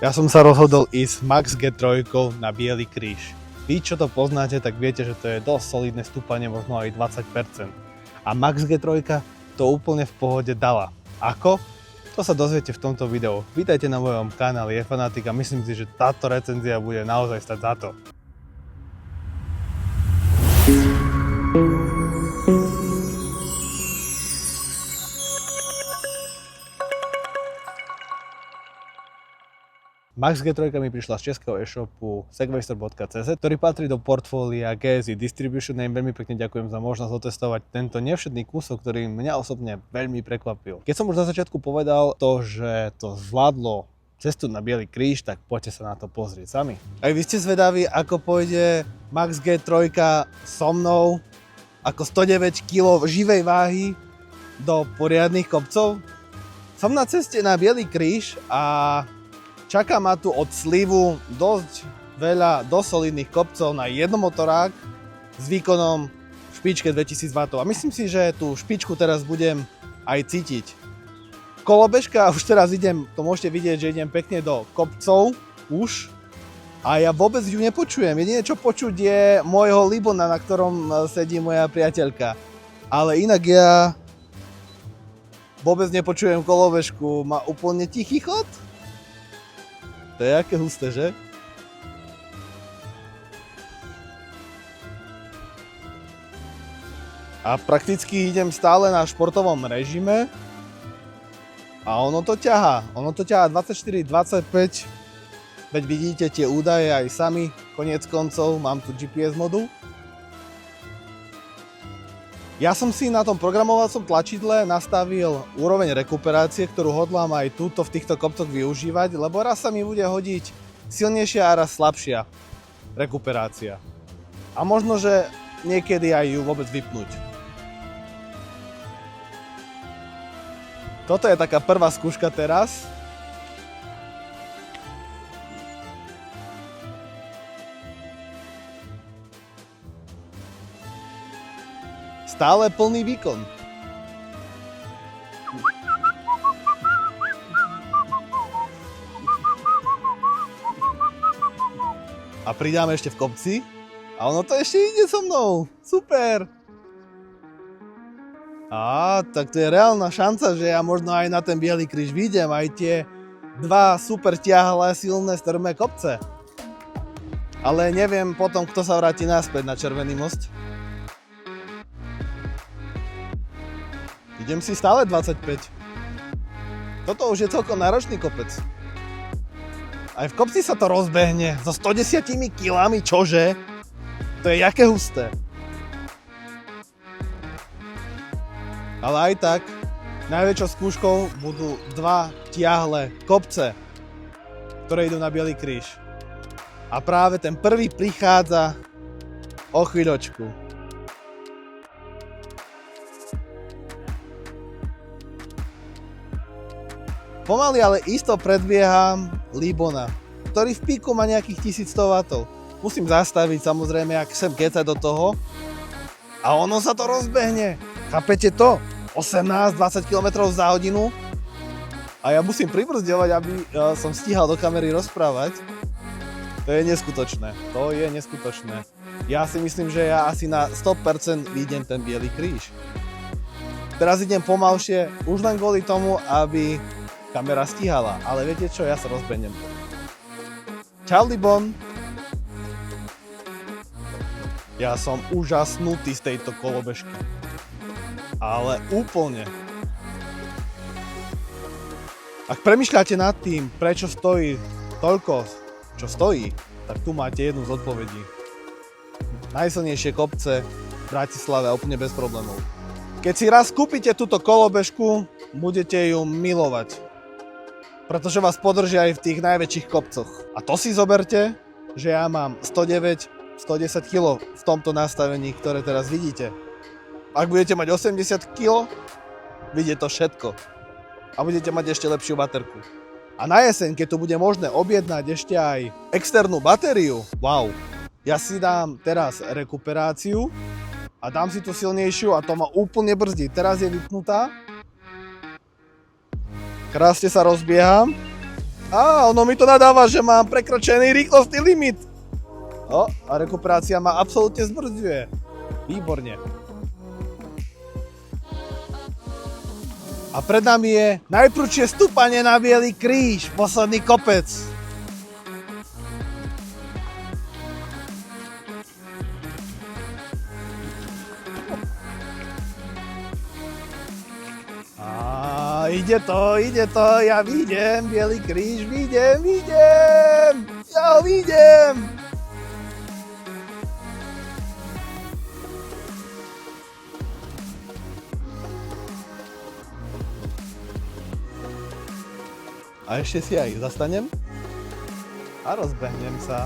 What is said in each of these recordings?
Ja som sa rozhodol ísť Max G3 na Biely kríž. Vy, čo to poznáte, tak viete, že to je dosť solidné stúpanie, možno aj 20%. A Max G3 to úplne v pohode dala. Ako? To sa dozviete v tomto videu. Vítajte na mojom kanáli Fanatik a myslím si, že táto recenzia bude naozaj stať za to. Max G3 mi prišla z českého e-shopu segwayster.cz, ktorý patrí do portfólia GSI Distribution. Im veľmi pekne ďakujem za možnosť otestovať tento nevšetný kúsok, ktorý mňa osobne veľmi prekvapil. Keď som už na začiatku povedal to, že to zvládlo cestu na Biely kríž, tak poďte sa na to pozrieť sami. Aj vy ste zvedaví, ako pôjde Max G3 so mnou ako 109 kg živej váhy do poriadnych kopcov? Som na ceste na Biely kríž a čaká ma tu od slivu dosť veľa solidných kopcov na jednomotorák s výkonom v špičke 2000 W. A myslím si, že tú špičku teraz budem aj cítiť. Kolobežka, už teraz idem, to môžete vidieť, že idem pekne do kopcov už. A ja vôbec ju nepočujem. Jediné, čo počuť je môjho Libona, na ktorom sedí moja priateľka. Ale inak ja vôbec nepočujem kolobežku. Má úplne tichý chod. To je aké husté, že? A prakticky idem stále na športovom režime. A ono to ťahá. Ono to ťahá 24-25. Veď vidíte tie údaje aj sami. Koniec koncov mám tu GPS modul. Ja som si na tom programovacom tlačidle nastavil úroveň rekuperácie, ktorú hodlám aj túto v týchto kopcoch využívať, lebo raz sa mi bude hodiť silnejšia a raz slabšia rekuperácia. A možno, že niekedy aj ju vôbec vypnúť. Toto je taká prvá skúška teraz. Stále plný výkon. A pridáme ešte v kopci. A ono to ešte ide so mnou. Super. Tak to je reálna šanca, že ja možno aj na ten Biely kríž vyjdem. Aj tie dva super ťahlé, silné, strmé kopce. Ale neviem potom, kto sa vráti naspäť na Červený most. Idem si stále 25. Toto už je celkom náročný kopec. Aj v kopci sa to rozbehne so 110 kilami, čože? To je jaké husté. Ale aj tak, najväčšou skúškou budú dva tiahle kopce, ktoré idú na Biely kríž. A práve ten prvý prichádza o chvíľočku. Pomaly, ale isto predbieham Libona, ktorý v píku má nejakých 1100 W. Musím zastaviť, samozrejme, ak chcem kecať do toho. A ono sa to rozbehne. Chápete to? 18-20 km za hodinu. A ja musím pribrzďovať, aby som stíhal do kamery rozprávať. To je neskutočné. To je neskutočné. Ja si myslím, že ja asi na 100% vyjdem ten Biely kríž. Teraz idem pomalšie, už len kvôli tomu, aby kamera stíhala, ale viete čo, ja sa rozbehnem. Čau, Libon. Ja som úžasnutý z tejto kolobežky. Ale úplne. Ak premýšľate nad tým, prečo stojí toľko, čo stojí, tak tu máte jednu z odpovedí. Najsilnejšie kopce v Bratislave úplne bez problémov. Keď si raz kúpite túto kolobežku, budete ju milovať. Pretože vás podržia aj v tých najväčších kopcoch. A to si zoberte, že ja mám 109-110 kg v tomto nastavení, ktoré teraz vidíte. Ak budete mať 80 kg, vidie to všetko. A budete mať ešte lepšiu baterku. A na jeseň, keď tu bude možné objednať ešte aj externú batériu, wow. Ja si dám teraz rekuperáciu a dám si tú silnejšiu a to ma úplne brzdí. Teraz je vypnutá. Krásne sa rozbieham. Ono mi to nadáva, že mám prekročený rýchlostný limit. A rekuperácia ma absolútne zbrzduje. Výborne. A pred nami je najprudšie stúpanie na Bielý kríž, posledný kopec. Ide to, ja vidím, Bielý kríž, vidím, ja ho vidím. A ešte si aj zastanem a rozbehnem sa.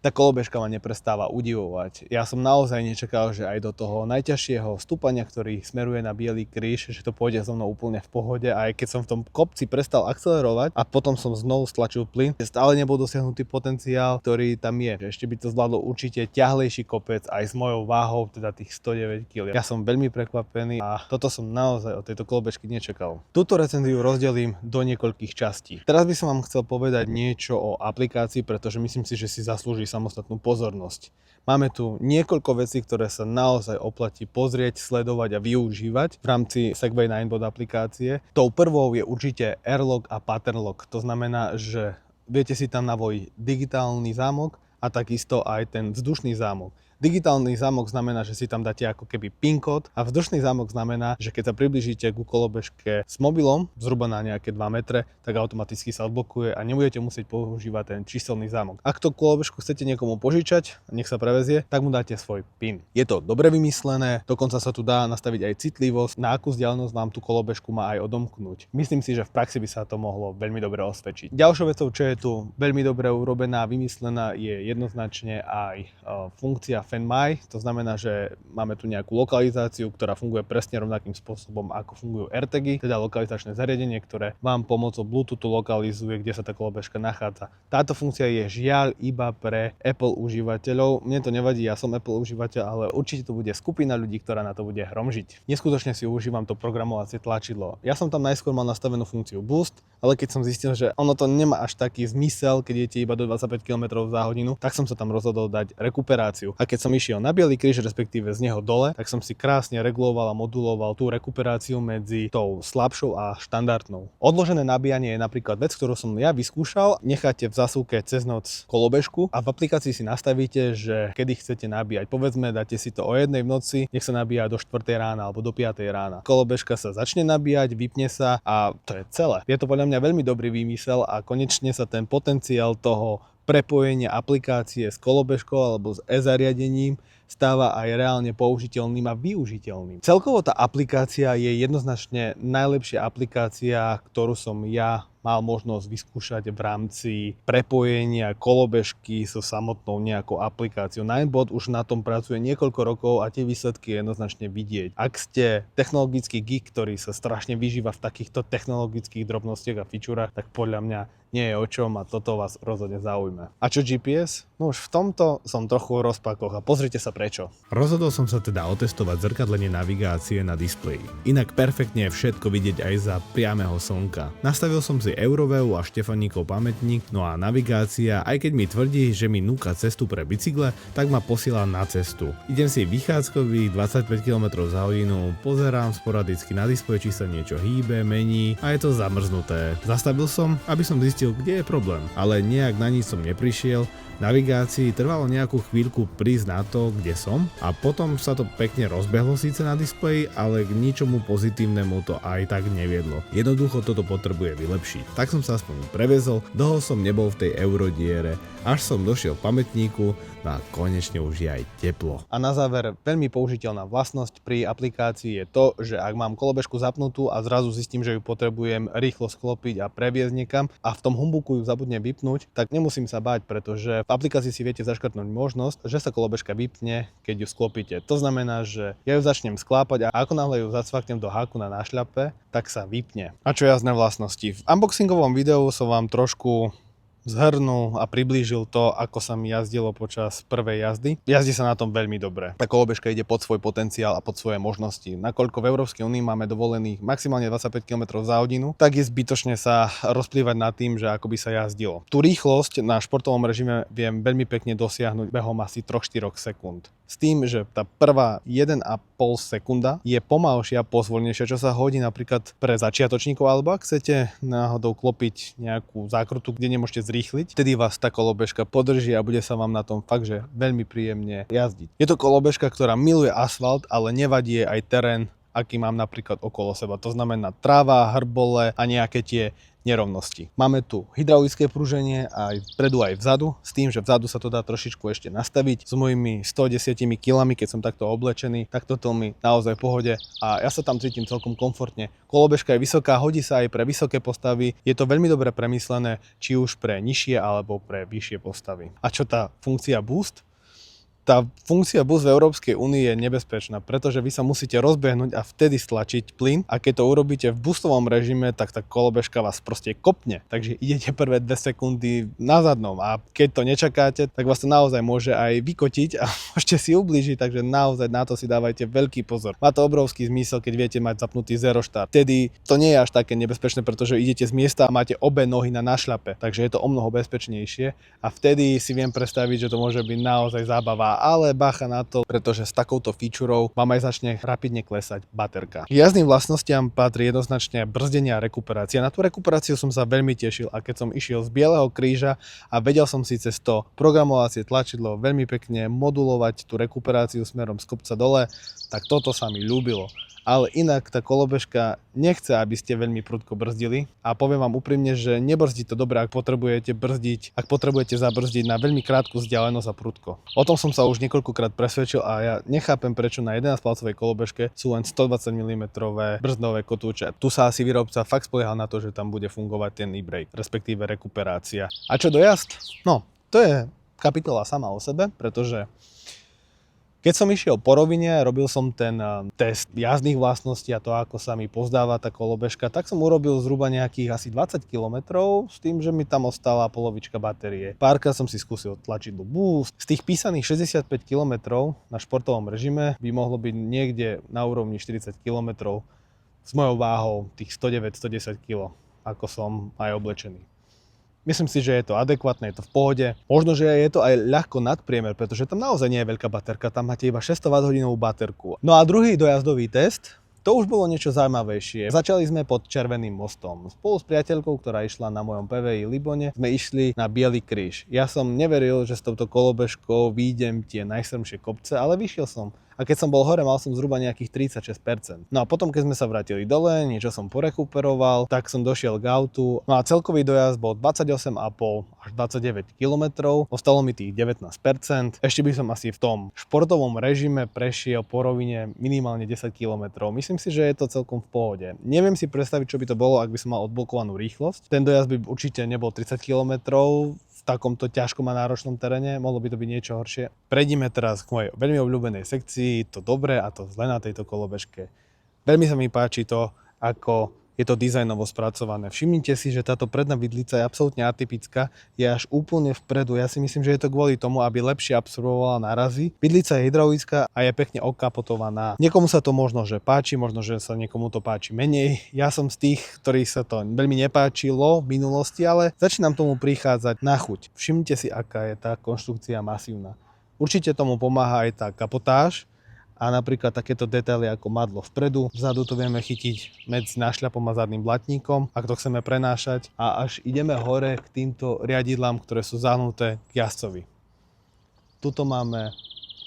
Tá kolobežka ma neprestáva udivovať. Ja som naozaj nečakal, že aj do toho najťažšieho stúpania, ktorý smeruje na Bielý kríž, že to pôjde so mnou úplne v pohode. A aj keď som v tom kopci prestal akcelerovať a potom som znovu stlačil plyn, stále nebol dosiahnutý potenciál, ktorý tam je. Ešte by to zvládlo určite ťahlejší kopec aj s mojou váhou, teda tých 109 kg. Ja som veľmi prekvapený a toto som naozaj od tejto kolobežky nečakal. Túto recenziu rozdelím do niekoľkých častí. Teraz by som vám chcel povedať niečo o aplikácii, pretože myslím si, že si zaslúži samostatnú pozornosť. Máme tu niekoľko vecí, ktoré sa naozaj oplatí pozrieť, sledovať a využívať v rámci Segway Ninebot aplikácie. Tou prvou je určite Airlock a Pattern Lock. To znamená, že viete si tam navojiť digitálny zámok a takisto aj ten vzdušný zámok. Digitálny zámok znamená, že si tam dáte ako keby PIN kód a vzdušný zámok znamená, že keď sa priblížite ku kolobežke s mobilom, zhruba na nejaké 2 metre, tak automaticky sa odblokuje a nebudete musieť používať ten číselný zámok. Ak to kolobežku chcete niekomu požičať, nech sa prevezie, tak mu dáte svoj PIN. Je to dobre vymyslené, dokonca sa tu dá nastaviť aj citlivosť, na akú vzdialenosť vám tú kolobežku má aj odomknúť. Myslím si, že v praxi by sa to mohlo veľmi dobre osvedčiť. Ďalšou vecou, čo je tu veľmi dobre urobená, vymyslená, je jednoznačne aj funkcia Fan My, to znamená, že máme tu nejakú lokalizáciu, ktorá funguje presne rovnakým spôsobom, ako fungujú AirTagy, teda lokalizačné zariadenie, ktoré vám pomocou Bluetoothu lokalizuje, kde sa tá kolobežka nachádza. Táto funkcia je žiaľ iba pre Apple užívateľov. Mne to nevadí, ja som Apple užívateľ, ale určite to bude skupina ľudí, ktorá na to bude hromžiť. Neskutočne si užívam to programovacie tlačidlo. Ja som tam najskôr mal nastavenú funkciu Boost, ale keď som zistil, že ono to nemá až taký zmysel, keď idete iba do 25 km za hodinu, tak som sa tam rozhodol dať rekuperáciu. A keď som išiel na Bielý kríž, respektíve z neho dole, tak som si krásne reguloval a moduloval tú rekuperáciu medzi tou slabšou a štandardnou. Odložené nabíjanie je napríklad vec, ktorú som ja vyskúšal. Necháte v zásuvke cez noc kolobežku a v aplikácii si nastavíte, že kedy chcete nabíjať. Povedzme, dáte si to o 1 v noci, nech sa nabíja do 4 rána alebo do 5 rána. Kolobežka sa začne nabíjať, vypne sa a to je celé. Je to podľa mňa veľmi dobrý výmysel a konečne sa ten potenciál toho prepojenia aplikácie s kolobežkou alebo s e-zariadením stáva aj reálne použiteľným a využiteľným. Celkovo tá aplikácia je jednoznačne najlepšia aplikácia, ktorú som ja mal možnosť vyskúšať v rámci prepojenia kolobežky so samotnou nejakou aplikáciou. Ninebot už na tom pracuje niekoľko rokov a tie výsledky je jednoznačne vidieť. Ak ste technologický geek, ktorý sa strašne vyžíva v takýchto technologických drobnostiach a fičúrach, tak podľa mňa nie je o čom a toto vás rozhodne zaujme. A čo GPS? No už v tomto som trochu v rozpakoch a pozrite sa prečo. Rozhodol som sa teda otestovať zrkadlenie navigácie na displeji. Inak perfektne je všetko vidieť aj za priameho slnka. Nastavil som si Euroveu a Štefaníkov pamätník, no a navigácia, aj keď mi tvrdí, že mi núka cestu pre bicykle, tak ma posiela na cestu. Idem si vychádzkových 25 km za hodinu, pozerám sporadicky na displeji, či sa niečo hýbe, mení a je to zamrznuté. Zastavil som, aby som zistil, kde je problém, ale nejak na nič som neprišiel. Navigácii trvalo nejakú chvíľku prísť na to, kde som a potom sa to pekne rozbehlo síce na displeji, ale k ničomu pozitívnemu to aj tak neviedlo. Jednoducho toto potrebuje vylepšiť. Tak som sa aspoň prevezol, dlho som nebol v tej eurodiere, až som došiel k pamätníku, no a konečne už je aj teplo. A na záver, veľmi použiteľná vlastnosť pri aplikácii je to, že ak mám kolobežku zapnutú a zrazu zistím, že ju potrebujem rýchlo sklopiť a previesť niekam a v tom humbuku ju zabudnem vypnúť, tak nemusím sa báť, pretože v aplikácii si viete zaškrtnúť možnosť, že sa kolobežka vypne, keď ju sklopíte. To znamená, že ja ju začnem sklápať a ako náhle ju zacvaknem do háku na nášľape, tak sa vypne. A čo jazdné vlastnosti? V unboxingovom videu som vám trošku zhrnul a priblížil to, ako sa mi jazdilo počas prvej jazdy. Jazdí sa na tom veľmi dobre. Tá kolobežka ide pod svoj potenciál a pod svoje možnosti. Nakoľko v Európskej únii máme dovolených maximálne 25 km za hodinu, tak je zbytočne sa rozplývať nad tým, že ako by sa jazdilo. Tú rýchlosť na športovom režime viem veľmi pekne dosiahnuť behom asi 3-4 sekúnd. S tým, že tá prvá 1,5 sekunda je pomalšia, pozvolnejšia, čo sa hodí napríklad pre začiatočníkov, alebo ak chcete náhodou klopiť nejakú zákrutu, kde nemôžete zrýchliť, vtedy vás tá kolobežka podrží a bude sa vám na tom fakt, že veľmi príjemne jazdiť. Je to kolobežka, ktorá miluje asfalt, ale nevadí jej aj terén, aký mám napríklad okolo seba. To znamená tráva, hrbole a nejaké tie nerovnosti. Máme tu hydraulické pruženie aj vpredu aj vzadu, s tým, že vzadu sa to dá trošičku ešte nastaviť. S mojimi 110 kilami, keď som takto oblečený, tak toto mi naozaj v pohode a ja sa tam cítim celkom komfortne. Kolobežka je vysoká, hodí sa aj pre vysoké postavy. Je to veľmi dobre premyslené, či už pre nižšie alebo pre vyššie postavy. A čo tá funkcia Boost? Tá funkcia Boost v Európskej únii je nebezpečná, pretože vy sa musíte rozbehnúť a vtedy stlačiť plyn a keď to urobíte v boostovom režime, tak tá kolobežka vás proste kopne. Takže idete prvé 2 sekundy na zadnom a keď to nečakáte, tak vás to naozaj môže aj vykotiť a môžete si ublížiť, takže naozaj na to si dávajte veľký pozor. Má to obrovský zmysel, keď viete mať zapnutý zero štart. Vtedy to nie je až také nebezpečné, pretože idete z miesta a máte obe nohy na našľape, takže je to omnoho bezpečnejšie a vtedy si viem predstaviť, že to môže byť naozaj zábava. Ale bacha na to, pretože s takouto featureou vám aj začne rapidne klesať baterka. K jazdným vlastnostiam patrí jednoznačne brzdenie a rekuperácia. Na tú rekuperáciu som sa veľmi tešil a keď som išiel z Bieleho kríža a vedel som si cez to programovacie tlačidlo veľmi pekne modulovať tú rekuperáciu smerom z kopca dole, tak toto sa mi ľúbilo. Ale inak tá kolobežka nechce, aby ste veľmi prudko brzdili a poviem vám úprimne, že nebrzdí to dobre, ak potrebujete brzdiť, ak potrebujete zabrzdiť na veľmi krátku vzdialenosť a prudko. O tom som sa už niekoľkokrát presvedčil a ja nechápem, prečo na 11-palcovej kolobežke sú len 120 mm brzdové kotúče. Tu sa asi výrobca fakt spoliehal na to, že tam bude fungovať ten e-brake, respektíve rekuperácia. A čo dojazd? No, to je kapitola sama o sebe, pretože keď som išiel po rovine, robil som ten test jazdných vlastností a to, ako sa mi pozdáva tá kolobežka, tak som urobil zhruba nejakých asi 20 km s tým, že mi tam ostala polovička batérie. Párkrát som si skúsil tlačidlo Boost. Z tých písaných 65 km na športovom režime by mohlo byť niekde na úrovni 40 km s mojou váhou tých 109-110 kg, ako som aj oblečený. Myslím si, že je to adekvátne, je to v pohode. Možno, že je to aj ľahko nadpriemer, pretože tam naozaj nie je veľká baterka, tam máte iba 600 Wh baterku. No a druhý dojazdový test, to už bolo niečo zaujímavejšie. Začali sme pod Červeným mostom. Spolu s priateľkou, ktorá išla na mojom PVI Libone, sme išli na Biely kríž. Ja som neveril, že s touto kolobežkou výjdem tie najstrmšie kopce, ale vyšiel som. A keď som bol hore, mal som zhruba nejakých 36%. No a potom, keď sme sa vrátili dole, niečo som porekuperoval, tak som došiel k autu. No a celkový dojazd bol 28,5 až 29 km. Ostalo mi tých 19%. Ešte by som asi v tom športovom režime prešiel po rovine minimálne 10 km. Myslím si, že je to celkom v pohode. Neviem si predstaviť, čo by to bolo, ak by som mal odblokovanú rýchlosť. Ten dojazd by určite nebol 30 km. V takomto ťažkom a náročnom teréne, mohlo by to byť niečo horšie. Prejdime teraz k mojej veľmi obľúbenej sekcii, to dobré a to zlé na tejto kolobežke. Veľmi sa mi páči to, ako je to dizajnovo spracované. Všimnite si, že táto predná vidlica je absolútne atypická, je až úplne vpredu. Ja si myslím, že je to kvôli tomu, aby lepšie absorbovala nárazy. Vidlica je hydraulická a je pekne okapotovaná. Niekomu sa to možno že páči, možno že sa niekomu to páči menej. Ja som z tých, ktorých sa to veľmi nepáčilo v minulosti, ale začínam tomu prichádzať na chuť. Všimnite si, aká je tá konštrukcia masívna. Určite tomu pomáha aj tá kapotáž. A napríklad takéto detaily ako madlo vpredu, vzadu to vieme chytiť medzi nášľapom a zadným blatníkom, ak to chceme prenášať. A až ideme hore k týmto riadidlám, ktoré sú zahnuté k jazdcovi. Tuto máme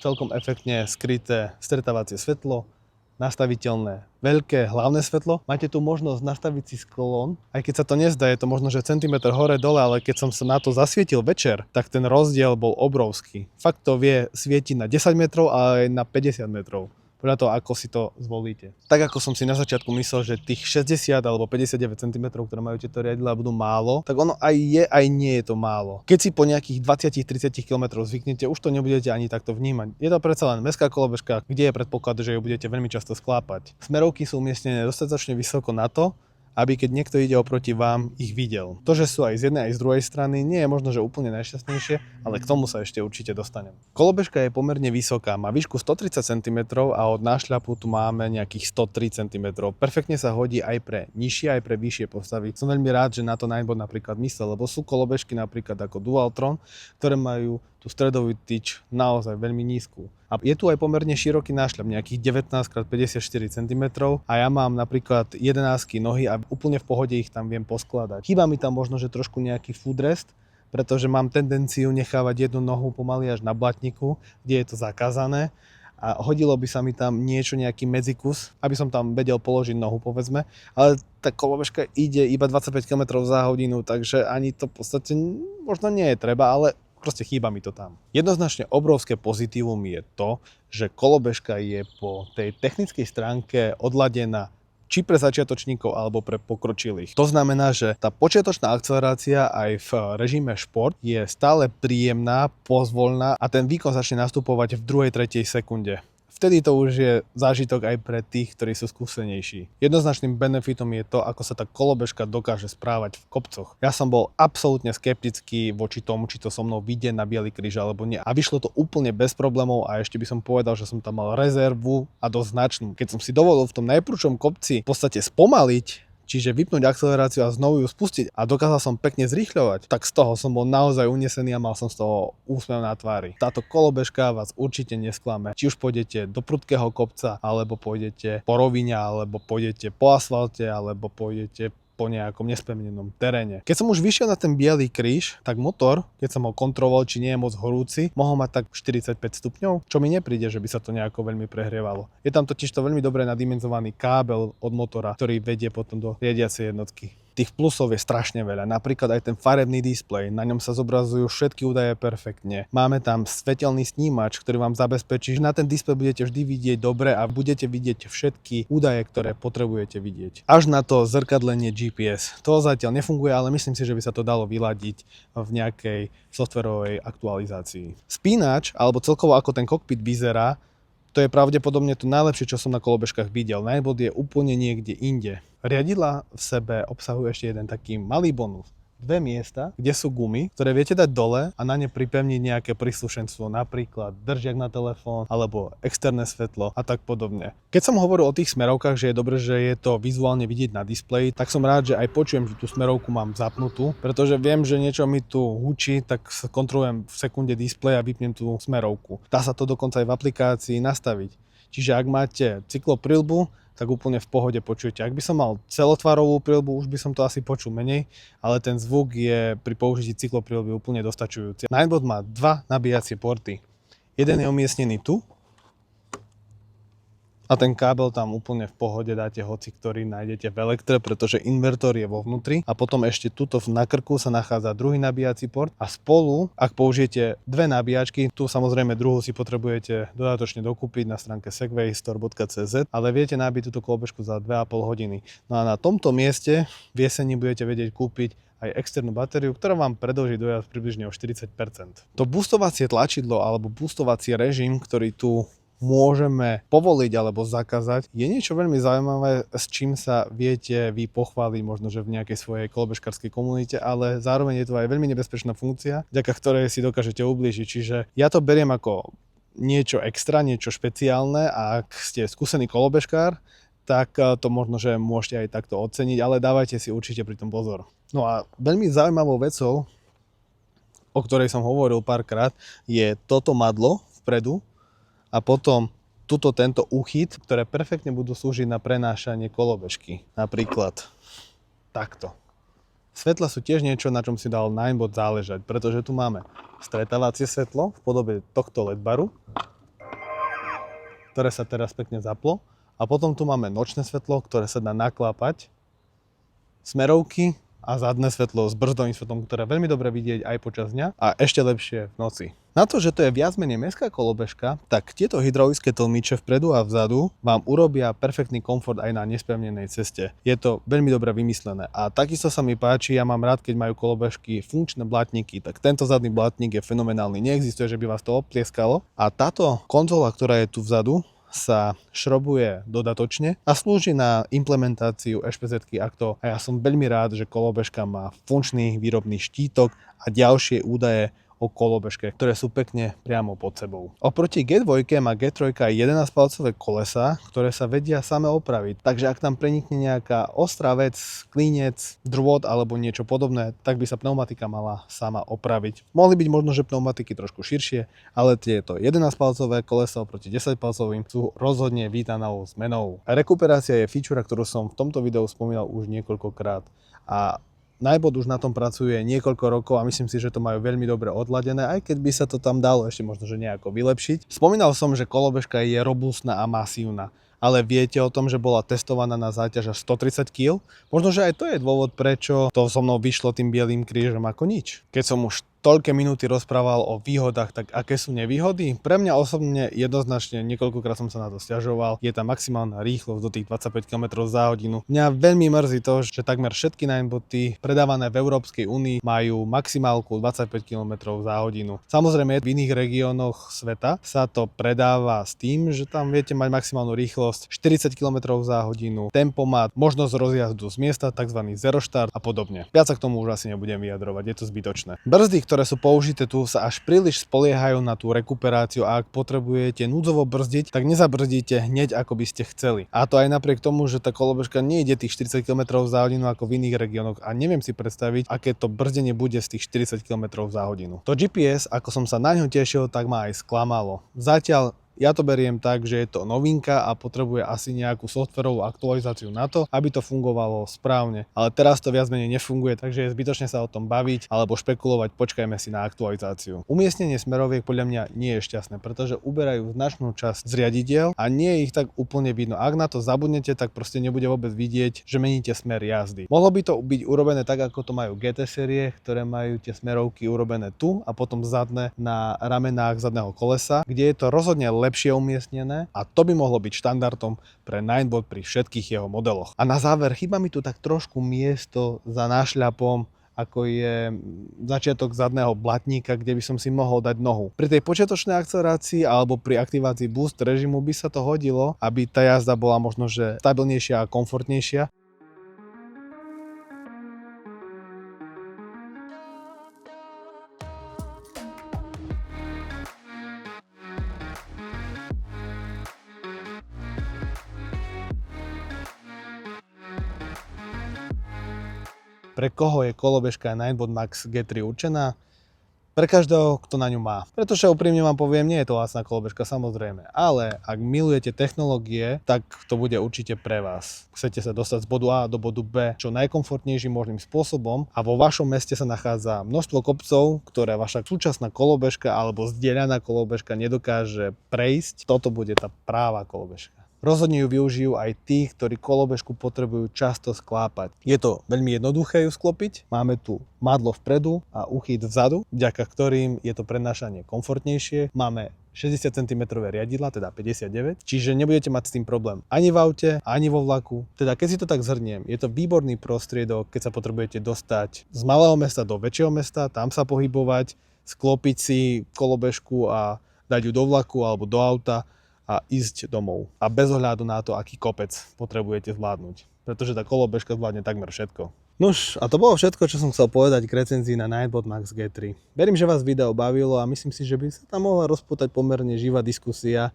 celkom efektne skryté stretávacie svetlo, nastaviteľné veľké hlavné svetlo. Máte tu možnosť nastaviť si sklon, aj keď sa to nezdá, je to možno že centimetr hore dole, ale keď som sa na to zasvietil večer, tak ten rozdiel bol obrovský. Fakt to vie svietiť na 10 metrov a aj na 50 metrov. Podľa toho, ako si to zvolíte. Tak ako som si na začiatku myslel, že tých 60 alebo 59 cm, ktoré majú tieto riadidlá, budú málo, tak ono aj je, aj nie je to málo. Keď si po nejakých 20-30 km zvyknete, už to nebudete ani takto vnímať. Je to predsa len mestská kolobežka, kde je predpoklad, že ju budete veľmi často sklápať. Smerovky sú umiestnené dostatočne vysoko na to, aby keď niekto ide oproti vám, ich videl. To, že sú aj z jednej aj z druhej strany, nie je možno, že úplne najšťastnejšie, ale k tomu sa ešte určite dostanem. Kolobežka je pomerne vysoká, má výšku 130 cm a od nášľapu tu máme nejakých 103 cm. Perfektne sa hodí aj pre nižšie, aj pre vyššie postavy. Som veľmi rád, že na to Ninebot napríklad myslel, lebo sú kolobežky napríklad ako Dualtron, ktoré majú tú stredovú tyč naozaj veľmi nízku. A je tu aj pomerne široký nášľap, nejakých 19x54 cm a ja mám napríklad 11 nohy a úplne v pohode ich tam viem poskladať. Chýba mi tam možno, že trošku nejaký footrest, pretože mám tendenciu nechávať jednu nohu pomaly až na blatníku, kde je to zakázané a hodilo by sa mi tam nejaký medzikus, aby som tam vedel položiť nohu, povedzme, ale tá kolobežka ide iba 25 km za hodinu, takže ani to v podstate možno nie je treba, ale proste chýba mi to tam. Jednoznačne obrovské pozitívum je to, že kolobežka je po tej technickej stránke odladená či pre začiatočníkov alebo pre pokročilých. To znamená, že tá počiatočná akcelerácia aj v režime šport je stále príjemná, pozvoľná a ten výkon začne nastupovať v 2. 3. sekunde. Vtedy to už je zážitok aj pre tých, ktorí sú skúsenejší. Jednoznačným benefitom je to, ako sa tá kolobežka dokáže správať v kopcoch. Ja som bol absolútne skeptický voči tomu, či to so mnou vyjde na Biely kríž alebo nie. A vyšlo to úplne bez problémov a ešte by som povedal, že som tam mal rezervu a dosť značnú. Keď som si dovolil v tom najprúčom kopci v podstate spomaliť, čiže vypnúť akceleráciu a znovu ju spustiť a dokázal som pekne zrýchľovať, tak z toho som bol naozaj unesený a mal som z toho úsmev na tvári. Táto kolobežka vás určite nesklame. Či už pôjdete do prudkého kopca, alebo pôjdete po rovine, alebo pôjdete po asfalte, alebo pôjdete po nejakom nespevnenom teréne. Keď som už vyšiel na ten Biely kríž, tak motor, keď som ho kontroloval, či nie je moc horúci, mohol mať tak 45 stupňov, čo mi nepríde, že by sa to nejako veľmi prehrievalo. Je tam totiž to veľmi dobre nadimenzovaný kábel od motora, ktorý vedie potom do riadiacej jednotky. Tých plusov je strašne veľa, napríklad aj ten farebný displej, na ňom sa zobrazujú všetky údaje perfektne. Máme tam svetelný snímač, ktorý vám zabezpečí, že na ten displej budete vždy vidieť dobre a budete vidieť všetky údaje, ktoré potrebujete vidieť. Až na to zrkadlenie GPS. To zatiaľ nefunguje, ale myslím si, že by sa to dalo vyladiť v nejakej softwarovej aktualizácii. Spínač, alebo celkovo ako ten kokpit vyzerá, to je pravdepodobne to najlepšie, čo som na kolobežkách videl. Ninebot je úplne niekde inde. Riadidlá v sebe obsahujú ešte jeden taký malý bonus. 2 miesta, kde sú gumy, ktoré viete dať dole a na ne pripevniť nejaké príslušenstvo, napríklad držiak na telefón alebo externé svetlo a tak podobne. Keď som hovoril o tých smerovkách, že je dobré, že je to vizuálne vidieť na displeji, tak som rád, že aj počujem, že tú smerovku mám zapnutú, pretože viem, že niečo mi tu hučí, tak kontrolujem v sekunde displej a vypnem tú smerovku. Dá sa to dokonca aj v aplikácii nastaviť. Čiže ak máte cykloprilbu, tak úplne v pohode počujete. Ak by som mal celotvarovú prilbu, už by som to asi počul menej, ale ten zvuk je pri použití cykloprilby úplne dostačujúci. Ninebot má 2 nabíjacie porty. Jeden je umiestnený tu a ten kábel tam úplne v pohode dáte hoci, ktorý nájdete v Elektre, pretože invertor je vo vnútri a potom ešte tuto na krku sa nachádza druhý nabíjací port a spolu, ak použijete 2 nabíjačky, tu samozrejme druhú si potrebujete dodatočne dokúpiť na stránke segwaystore.cz, ale viete nabiť túto kolobežku za 2,5 hodiny. No a na tomto mieste v jeseni budete vedieť kúpiť aj externú batériu, ktorá vám predĺží dojazd približne o 40%. To boostovacie tlačidlo alebo boostovací režim, ktorý tu môžeme povoliť alebo zakázať, je niečo veľmi zaujímavé, s čím sa viete vy pochváliť možno, že v nejakej svojej kolobežkárskej komunite, ale zároveň je to aj veľmi nebezpečná funkcia, vďaka ktorej si dokážete ublížiť. Čiže ja to beriem ako niečo extra, niečo špeciálne a ak ste skúsený kolobežkár, tak to možno, že môžete aj takto oceniť, ale dávajte si určite pri tom pozor. No a veľmi zaujímavou vecou, o ktorej som hovoril párkrát, je toto madlo vpredu, a potom tento úchyt, ktoré perfektne budú slúžiť na prenášanie kolobežky. Napríklad takto. Svetla sú tiež niečo, na čom si dal Ninebot záležať, pretože tu máme stretávacie svetlo v podobe tohto LED baru, ktoré sa teraz pekne zaplo. A potom tu máme nočné svetlo, ktoré sa dá naklápať, smerovky a zadné svetlo s brzdovým svetlom, ktoré je veľmi dobre vidieť aj počas dňa a ešte lepšie v noci. Na to, že to je viac menej mestská kolobežka, tak tieto hydraulické tlmiče vpredu a vzadu vám urobia perfektný komfort aj na nespevnenej ceste. Je to veľmi dobre vymyslené a takisto sa mi páči, ja mám rád, keď majú kolobežky funkčné blatníky, tak tento zadný blatník je fenomenálny, neexistuje, že by vás to oplieskalo a táto konzola, ktorá je tu vzadu, sa šrobuje dodatočne a slúži na implementáciu EŠPZ-ky Acto a ja som veľmi rád, že kolobežka má funkčný výrobný štítok a ďalšie údaje o kolobežke, ktoré sú pekne priamo pod sebou. Oproti G2 má G3 aj 11-palcové kolesá, ktoré sa vedia same opraviť. Takže ak tam prenikne nejaká ostrá vec, klínec, drôt alebo niečo podobné, tak by sa pneumatika mala sama opraviť. Mohli byť možno, že pneumatiky trošku širšie, ale tieto 11-palcové kolesa oproti 10-palcovým sú rozhodne vítanou zmenou. Rekuperácia je feature, ktorú som v tomto videu spomínal už niekoľkokrát a Ninebot už na tom pracuje niekoľko rokov a myslím si, že to majú veľmi dobre odladené, aj keď by sa to tam dalo ešte možno, že nejako vylepšiť. Spomínal som, že kolobežka je robustná a masívna, ale viete o tom, že bola testovaná na záťaž až 130 kg? Možno, že aj to je dôvod, prečo to so mnou vyšlo tým bielým krížom ako nič. Keď som už toľké minúty rozprával o výhodách, tak aké sú nevýhody? Pre mňa osobne jednoznačne, niekoľkokrát som sa na to sťažoval, je tá maximálna rýchlosť do tých 25 km za hodinu. Mňa veľmi mrzí to, že takmer všetky Nineboty predávané v Európskej únii majú maximálku 25 km za hodinu. Samozrejme v iných regiónoch sveta sa to predáva s tým, že tam viete mať maximálnu rýchlosť 40 km za hodinu, tempomat, možnosť rozjazdu z miesta, tzv. Zero štart a podobne. Viac sa k tomu už asi nebudem vyjadrovať, je to zbytočné. Brzdy, ktoré sú použité tu, sa až príliš spoliehajú na tú rekuperáciu a ak potrebujete núdzovo brzdiť, tak nezabrzdíte hneď ako by ste chceli. A to aj napriek tomu, že tá kolobežka nejde tých 40 km za hodinu ako v iných regiónoch a neviem si predstaviť, aké to brzdenie bude z tých 40 km za hodinu. To GPS, ako som sa na ňo tešil, tak ma aj sklamalo. Zatiaľ ja to beriem tak, že je to novinka a potrebuje asi nejakú softverovú aktualizáciu na to, aby to fungovalo správne. Ale teraz to viac menej nefunguje, takže je zbytočne sa o tom baviť alebo špekulovať, počkajme si na aktualizáciu. Umiestnenie smeroviek podľa mňa nie je šťastné, pretože uberajú značnú časť z riadidiel a nie je ich tak úplne vidno. Ak na to zabudnete, tak proste nebude vôbec vidieť, že meníte smer jazdy. Mohlo by to byť urobené tak, ako to majú GT série, ktoré majú tie smerovky urobené tu a potom zadné na ramenách zadného kolesa, kde je to rozhodne lepšie umiestnené a to by mohlo byť štandardom pre Ninebot pri všetkých jeho modeloch. A na záver, chýba mi tu tak trošku miesto za nášľapom, ako je začiatok zadného blatníka, kde by som si mohol dať nohu. Pri tej počiatočnej akcelerácii alebo pri aktivácii boost režimu by sa to hodilo, aby tá jazda bola možno že stabilnejšia a komfortnejšia. Pre koho je kolobežka Ninebot Max G3 určená? Pre každého, kto na ňu má. Pretože úprimne vám poviem, nie je to lacná kolobežka, samozrejme. Ale ak milujete technológie, tak to bude určite pre vás. Chcete sa dostať z bodu A do bodu B čo najkomfortnejším možným spôsobom a vo vašom meste sa nachádza množstvo kopcov, ktoré vaša súčasná kolobežka alebo zdieľaná kolobežka nedokáže prejsť. Toto bude tá práva kolobežka. Rozhodne ju využijú aj tí, ktorí kolobežku potrebujú často sklápať. Je to veľmi jednoduché ju sklopiť. Máme tu madlo vpredu a uchyt vzadu, vďaka ktorým je to prenášanie komfortnejšie. Máme 60 cm riadidla, teda 59, čiže nebudete mať s tým problém ani v aute, ani vo vlaku. Teda keď si to tak zhrniem, je to výborný prostriedok, keď sa potrebujete dostať z malého mesta do väčšieho mesta, tam sa pohybovať, sklopiť si kolobežku a dať ju do vlaku alebo do auta a ísť domov. A bez ohľadu na to, aký kopec potrebujete zvládnuť. Pretože tá kolobežka zvládne takmer všetko. Nuž, a to bolo všetko, čo som chcel povedať k recenzii na Ninebot Max G3. Verím, že vás video bavilo a myslím si, že by sa tam mohla rozpútať pomerne živá diskusia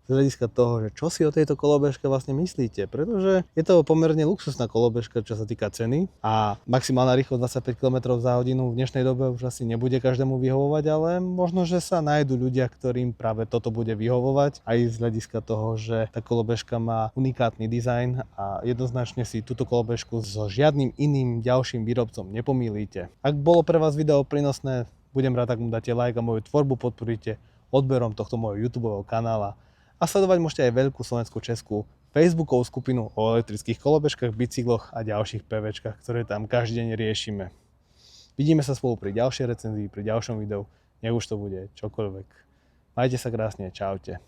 z hľadiska toho, že čo si o tejto kolobežke vlastne myslíte, pretože je to pomerne luxusná kolobežka, čo sa týka ceny a maximálna rýchlosť 25 km za hodinu v dnešnej dobe už asi nebude každému vyhovovať, ale možno, že sa nájdú ľudia, ktorým práve toto bude vyhovovať aj z hľadiska toho, že tá kolobežka má unikátny dizajn a jednoznačne si túto kolobežku so žiadnym iným ďalším výrobcom nepomýlite. Ak bolo pre vás video prínosné, budem rád, ak mu dáte like a moju tvorbu podporíte odberom tohto môjho YouTubeového kanála. A sledovať môžete aj veľkú slovenskú českú Facebookovú skupinu o elektrických kolobežkách, bicykloch a ďalších PVčkách, ktoré tam každý deň riešime. Vidíme sa spolu pri ďalšej recenzii, pri ďalšom videu, nech už to bude čokoľvek. Majte sa krásne, čaute.